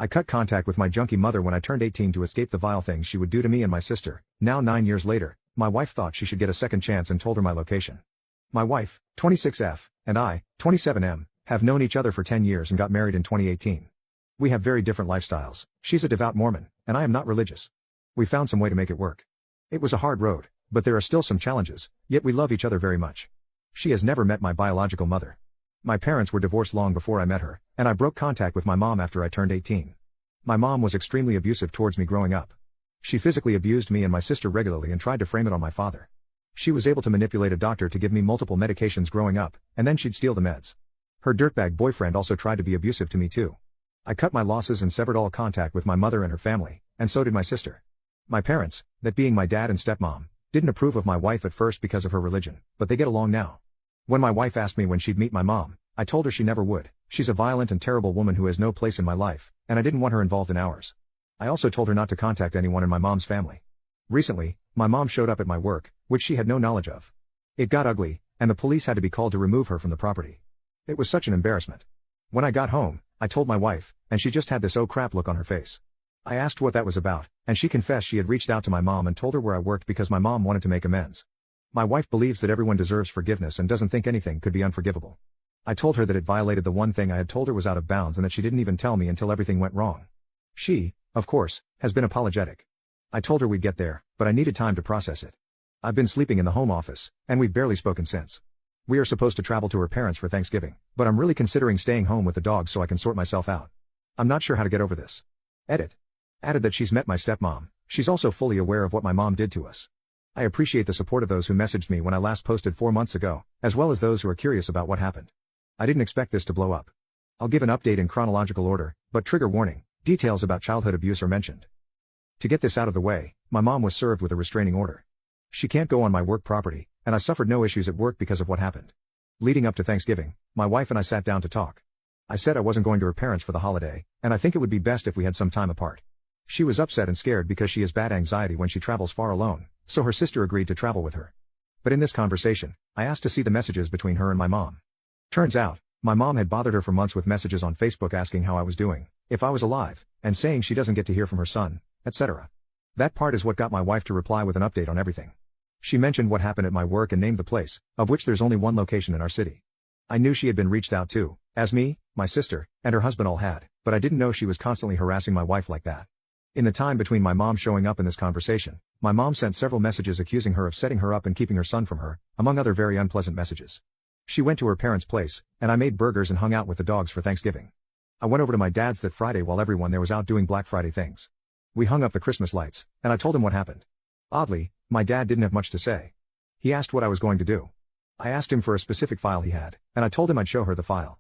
I cut contact with my junkie mother when I turned 18 to escape the vile things she would do to me and my sister. Now 9 years later, my wife thought she should get a second chance and told her my location. My wife, 26F, and I, 27M, have known each other for 10 years and got married in 2018. We have very different lifestyles. She's a devout Mormon, and I am not religious. We found some way to make it work. It was a hard road, but there are still some challenges, yet we love each other very much. She has never met my biological mother. My parents were divorced long before I met her, and I broke contact with my mom after I turned 18. My mom was extremely abusive towards me growing up. She physically abused me and my sister regularly and tried to frame it on my father. She was able to manipulate a doctor to give me multiple medications growing up, and then she'd steal the meds. Her dirtbag boyfriend also tried to be abusive to me too. I cut my losses and severed all contact with my mother and her family, and so did my sister. My parents, that being my dad and stepmom, didn't approve of my wife at first because of her religion, but they get along now. When my wife asked me when she'd meet my mom, I told her she never would. She's a violent and terrible woman who has no place in my life, and I didn't want her involved in ours. I also told her not to contact anyone in my mom's family. Recently, my mom showed up at my work, which she had no knowledge of. It got ugly, and the police had to be called to remove her from the property. It was such an embarrassment. When I got home, I told my wife, and she just had this oh crap look on her face. I asked what that was about, and she confessed she had reached out to my mom and told her where I worked because my mom wanted to make amends. My wife believes that everyone deserves forgiveness and doesn't think anything could be unforgivable. I told her that it violated the one thing I had told her was out of bounds and that she didn't even tell me until everything went wrong. She, of course, has been apologetic. I told her we'd get there, but I needed time to process it. I've been sleeping in the home office, and we've barely spoken since. We are supposed to travel to her parents for Thanksgiving, but I'm really considering staying home with the dogs so I can sort myself out. I'm not sure how to get over this. Edit. Added that she's met my stepmom. She's also fully aware of what my mom did to us. I appreciate the support of those who messaged me when I last posted 4 months ago, as well as those who are curious about what happened. I didn't expect this to blow up. I'll give an update in chronological order, but trigger warning, details about childhood abuse are mentioned. To get this out of the way, my mom was served with a restraining order. She can't go on my work property, and I suffered no issues at work because of what happened. Leading up to Thanksgiving, my wife and I sat down to talk. I said I wasn't going to her parents for the holiday, and I think it would be best if we had some time apart. She was upset and scared because she has bad anxiety when she travels far alone, so her sister agreed to travel with her. But in this conversation, I asked to see the messages between her and my mom. Turns out, my mom had bothered her for months with messages on Facebook asking how I was doing, if I was alive, and saying she doesn't get to hear from her son, etc. That part is what got my wife to reply with an update on everything. She mentioned what happened at my work and named the place, of which there's only one location in our city. I knew she had been reached out to, as me, my sister, and her husband all had, but I didn't know she was constantly harassing my wife like that. In the time between my mom showing up in this conversation, my mom sent several messages accusing her of setting her up and keeping her son from her, among other very unpleasant messages. She went to her parents' place, and I made burgers and hung out with the dogs for Thanksgiving. I went over to my dad's that Friday while everyone there was out doing Black Friday things. We hung up the Christmas lights, and I told him what happened. Oddly, my dad didn't have much to say. He asked what I was going to do. I asked him for a specific file he had, and I told him I'd show her the file.